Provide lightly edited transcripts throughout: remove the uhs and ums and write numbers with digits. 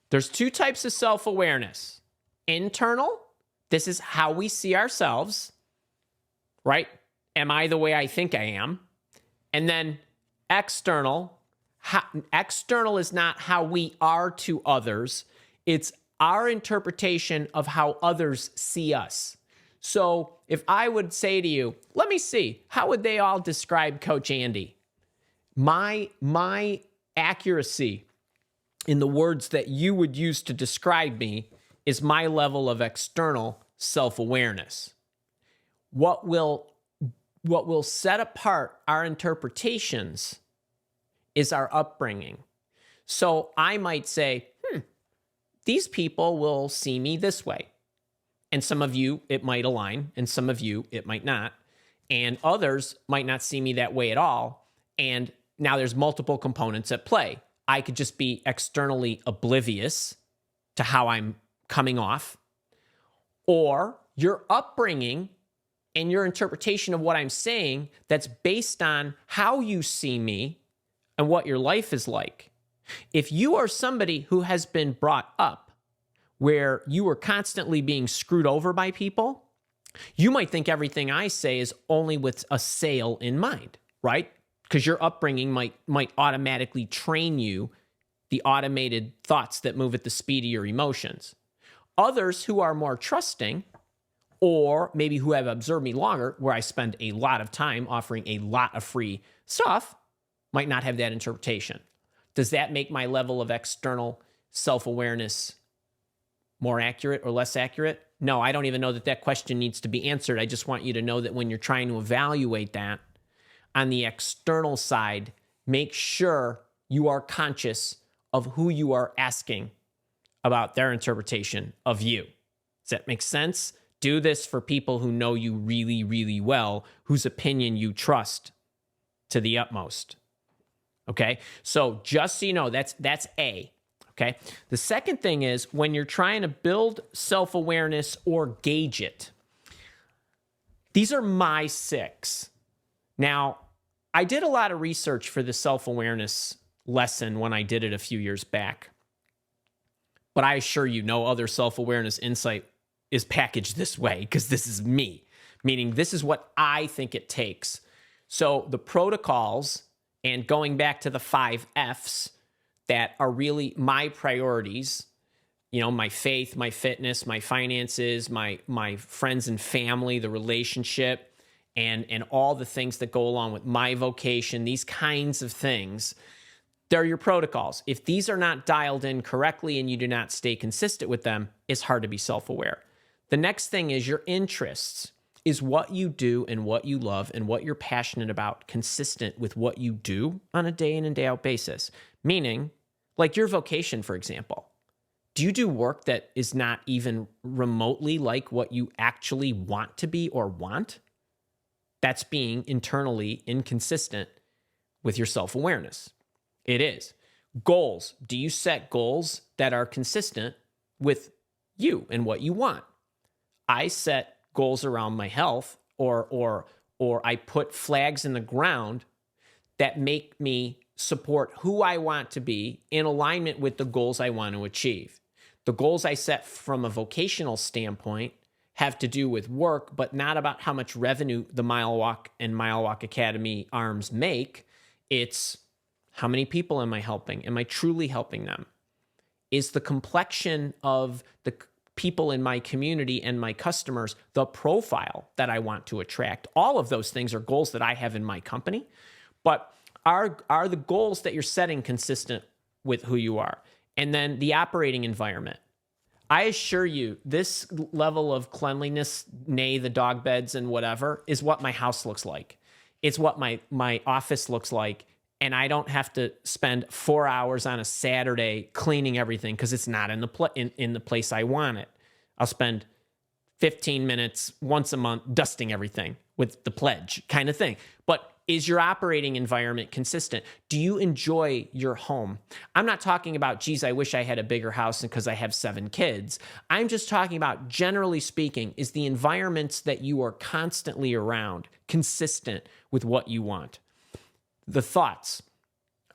There's two types of self-awareness. Internal, this is how we see ourselves, right? Am I the way I think I am? And then external, external is not how we are to others. It's our interpretation of how others see us. So if I would say to you, let me see, how would they all describe Coach Andy? My accuracy in the words that you would use to describe me is my level of external self-awareness. What will set apart our interpretations is our upbringing. So I might say, these people will see me this way. And some of you, it might align, and some of you, it might not. And others might not see me that way at all. And now there's multiple components at play. I could just be externally oblivious to how I'm coming off, or your upbringing and your interpretation of what I'm saying that's based on how you see me and what your life is like. If you are somebody who has been brought up where you are constantly being screwed over by people, you might think everything I say is only with a sale in mind, right? Because your upbringing might automatically train you the automated thoughts that move at the speed of your emotions. Others who are more trusting, or maybe who have observed me longer, where I spend a lot of time offering a lot of free stuff, might not have that interpretation. Does that make my level of external self-awareness more accurate or less accurate? No, I don't even know that that question needs to be answered. I just want you to know that when you're trying to evaluate that on the external side, make sure you are conscious of who you are asking about their interpretation of you. Does that make sense? Do this for people who know you really, really well, whose opinion you trust to the utmost. Okay? So just so you know, that's A. Okay? The second thing is when you're trying to build self-awareness or gauge it. These are my 6. Now, I did a lot of research for the self-awareness lesson when I did it a few years back. But I assure you, no other self-awareness insight is packaged this way, because this is me, meaning this is what I think it takes. So the protocols, and going back to the 5 F's that are really my priorities, you know, my faith, my fitness, my finances, my friends and family, the relationship, and all the things that go along with my vocation, these kinds of things, they're your protocols. If these are not dialed in correctly and you do not stay consistent with them, it's hard to be self-aware. The next thing is your interests. Is what you do and what you love and what you're passionate about consistent with what you do on a day in and day out basis? Meaning, like your vocation, for example. Do you do work that is not even remotely like what you actually want to be or want? That's being internally inconsistent with your self-awareness. It is. Goals. Do you set goals that are consistent with you and what you want? I set goals around my health, or I put flags in the ground that make me support who I want to be in alignment with the goals I want to achieve. The goals I set from a vocational standpoint have to do with work, but not about how much revenue the Mile Walk and Mile Walk Academy arms make. It's how many people am I helping? Am I truly helping them? Is the complexion of the people in my community and my customers the profile that I want to attract? All of those things are goals that I have in my company, but are the goals that you're setting consistent with who you are? And then the operating environment. I assure you, this level of cleanliness, nay, the dog beds and whatever, is what my house looks like. It's what my office looks like. And I don't have to spend 4 hours on a Saturday cleaning everything because it's not in the place I want it. I'll spend 15 minutes once a month dusting everything with the pledge kind of thing. But is your operating environment consistent? Do you enjoy your home? I'm not talking about, geez, I wish I had a bigger house because I have 7 kids. I'm just talking about, generally speaking, is the environments that you are constantly around consistent with what you want? The thoughts.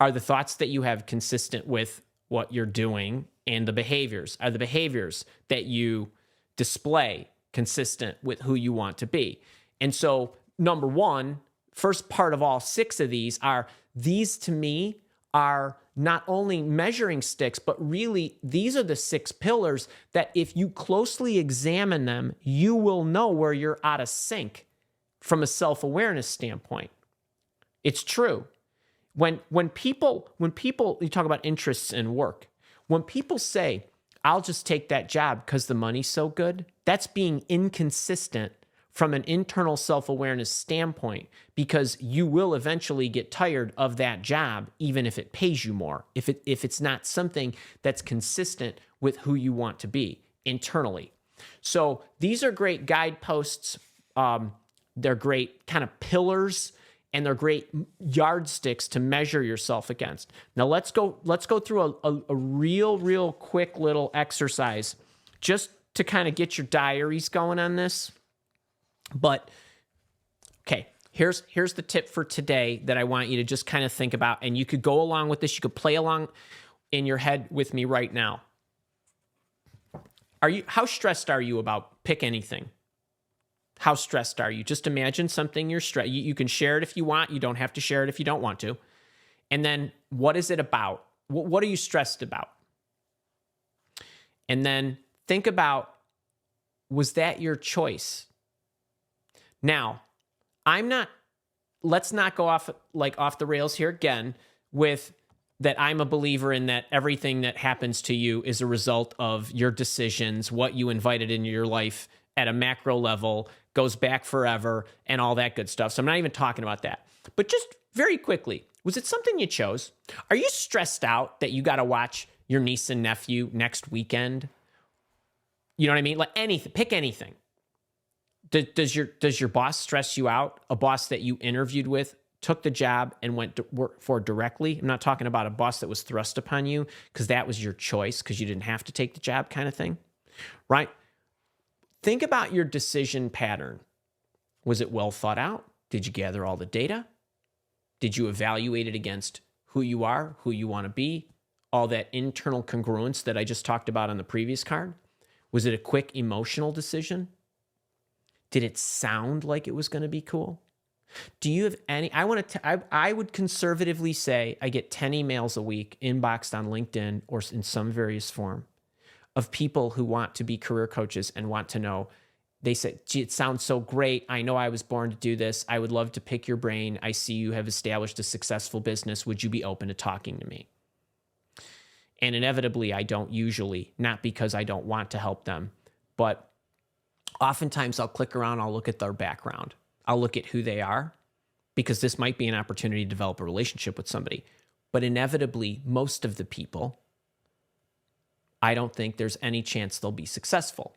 Are the thoughts that you have consistent with what you're doing and the behaviors? Are the behaviors that you display consistent with who you want to be? And so, number one, first part of all 6 of these to me are not only measuring sticks, but really these are the 6 pillars that if you closely examine them, you will know where you're out of sync from a self-awareness standpoint. It's true. When people, you talk about interests in work, when people say, I'll just take that job because the money's so good, that's being inconsistent from an internal self-awareness standpoint, because you will eventually get tired of that job, even if it pays you more, if it's not something that's consistent with who you want to be internally. So these are great guideposts. They're great kind of pillars, and they're great yardsticks to measure yourself against. Now let's go through a real quick little exercise just to kind of get your diaries going on this. But okay, here's the tip for today that I want you to just kind of think about, and you could go along with this. You could play along in your head with me right now. How stressed are you about? Pick anything. How stressed are you? Just imagine something you're stressed. You can share it if you want. You don't have to share it if you don't want to. And then what is it about? What are you stressed about? And then think about, was that your choice? Now, let's not go off the rails here again with that I'm a believer in that everything that happens to you is a result of your decisions, what you invited into your life at a macro level, goes back forever, and all that good stuff. So I'm not even talking about that. But just very quickly, was it something you chose? Are you stressed out that you got to watch your niece and nephew next weekend? You know what I mean? Like anything, pick anything. Does your boss stress you out? A boss that you interviewed with, took the job, and went to work for directly? I'm not talking about a boss that was thrust upon you because that was your choice because you didn't have to take the job kind of thing, right? Think about your decision pattern. Was it well thought out? Did you gather all the data? Did you evaluate it against who you are, who you want to be, all that internal congruence that I just talked about on the previous card? Was it a quick emotional decision? Did it sound like it was going to be cool? Do you have any? I would conservatively say I get 10 emails a week inboxed on LinkedIn or in some various form of people who want to be career coaches and want to know. They say, gee, it sounds so great. I know I was born to do this. I would love to pick your brain. I see you have established a successful business. Would you be open to talking to me? And inevitably, I don't usually, not because I don't want to help them, but oftentimes I'll click around, I'll look at their background. I'll look at who they are, because this might be an opportunity to develop a relationship with somebody. But inevitably, most of the people, I don't think there's any chance they'll be successful.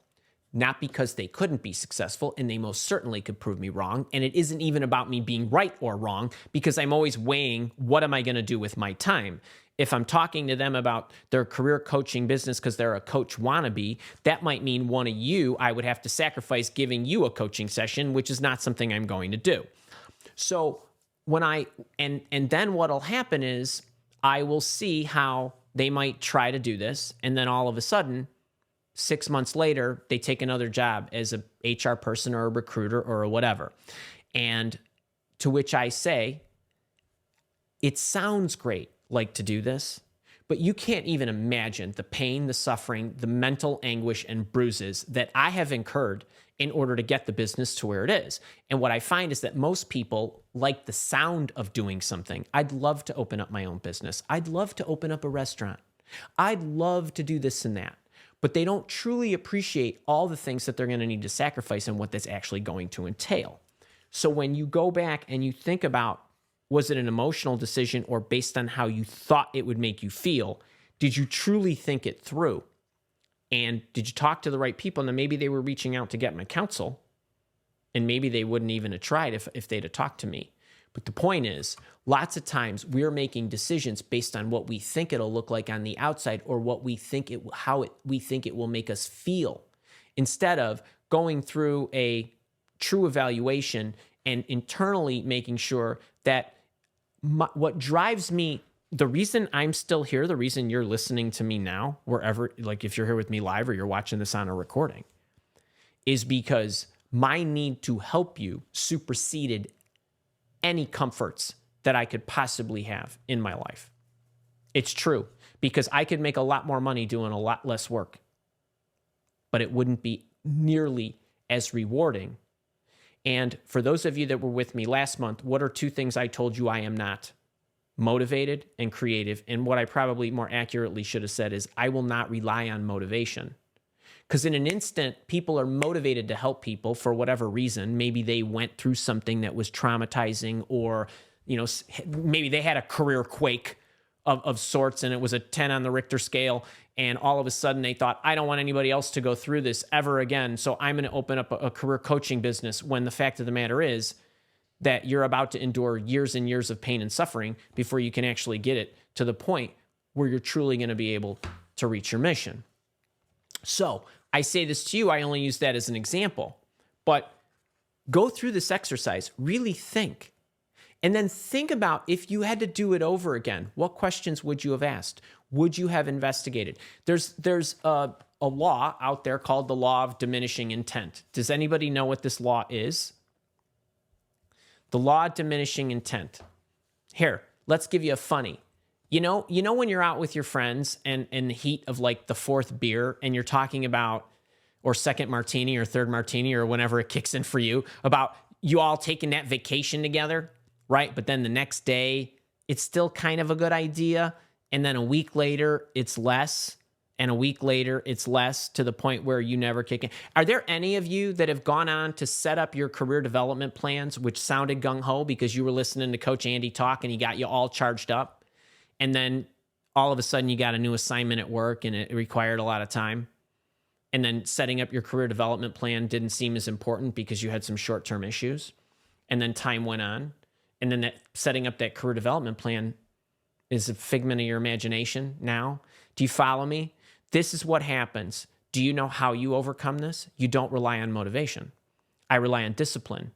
Not because they couldn't be successful, and they most certainly could prove me wrong. And it isn't even about me being right or wrong, because I'm always weighing, what am I going to do with my time? If I'm talking to them about their career coaching business because they're a coach wannabe, that might mean one of you, I would have to sacrifice giving you a coaching session, which is not something I'm going to do. So and then what'll happen is I will see how they might try to do this. And then all of a sudden, 6 months later, they take another job as a HR person or a recruiter or a whatever. And to which I say, it sounds great, like to do this, but you can't even imagine the pain, the suffering, the mental anguish and bruises that I have incurred in order to get the business to where it is. And what I find is that most people like the sound of doing something. I'd love to open up my own business. I'd love to open up a restaurant. I'd love to do this and that, but they don't truly appreciate all the things that they're going to need to sacrifice and what that's actually going to entail. So when you go back and you think about, was it an emotional decision or based on how you thought it would make you feel? Did you truly think it through? And did you talk to the right people? And then maybe they were reaching out to get my counsel, and maybe they wouldn't even have tried if they'd have talked to me. But the point is, lots of times we're making decisions based on what we think it'll look like on the outside, or what we think we think it will make us feel, instead of going through a true evaluation and internally making sure that what drives me the reason I'm still here, the reason you're listening to me now, wherever, like if you're here with me live or you're watching this on a recording, is because my need to help you superseded any comforts that I could possibly have in my life. It's true, because I could make a lot more money doing a lot less work, but it wouldn't be nearly as rewarding. And for those of you that were with me last month, what are 2 things I told you I am not? Motivated and creative. And what I probably more accurately should have said is I will not rely on motivation. Because in an instant, people are motivated to help people for whatever reason. Maybe they went through something that was traumatizing, or, maybe they had a career quake of sorts and it was a 10 on the Richter scale. And all of a sudden they thought, I don't want anybody else to go through this ever again. So I'm going to open up a career coaching business, when the fact of the matter is that you're about to endure years and years of pain and suffering before you can actually get it to the point where you're truly going to be able to reach your mission. So I say this to you, I only use that as an example, but go through this exercise, really think, and then think about if you had to do it over again, what questions would you have asked? Would you have investigated? There's a law out there called the Law of Diminishing Intent. Does anybody know what this law is? The Law of Diminishing Intent. Here, let's give you a funny. You know when you're out with your friends and in the heat of like the 4th beer and you're talking about, or 2nd martini or 3rd martini or whenever it kicks in for you, about you all taking that vacation together, right? But then the next day, it's still kind of a good idea. And then a week later, it's less. And a week later, it's less, to the point where you never kick in. Are there any of you that have gone on to set up your career development plans, which sounded gung-ho because you were listening to Coach Andy talk and he got you all charged up? And then all of a sudden you got a new assignment at work and it required a lot of time. And then setting up your career development plan didn't seem as important because you had some short-term issues. And then time went on. And then setting up that career development plan is a figment of your imagination now. Do you follow me? This is what happens. Do you know how you overcome this? You don't rely on motivation. I rely on discipline.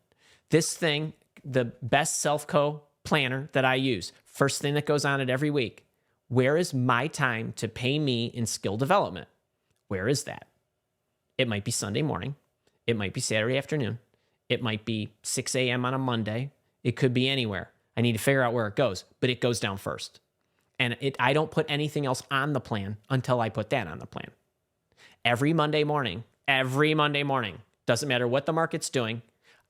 This thing, the best self-co planner that I use, first thing that goes on it every week, where is my time to pay me in skill development? Where is that? It might be Sunday morning. It might be Saturday afternoon. It might be 6 a.m. on a Monday. It could be anywhere. I need to figure out where it goes, but it goes down first. And I don't put anything else on the plan until I put that on the plan. Every Monday morning, doesn't matter what the market's doing,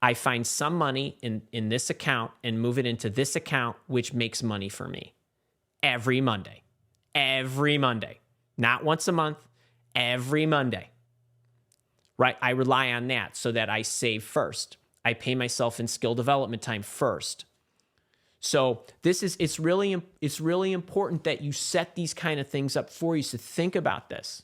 I find some money in this account and move it into this account, which makes money for me. Every Monday. Not once a month, every Monday. Right? I rely on that so that I save first. I pay myself in skill development time first. So it's really important that you set these kind of things up for you. So think about this.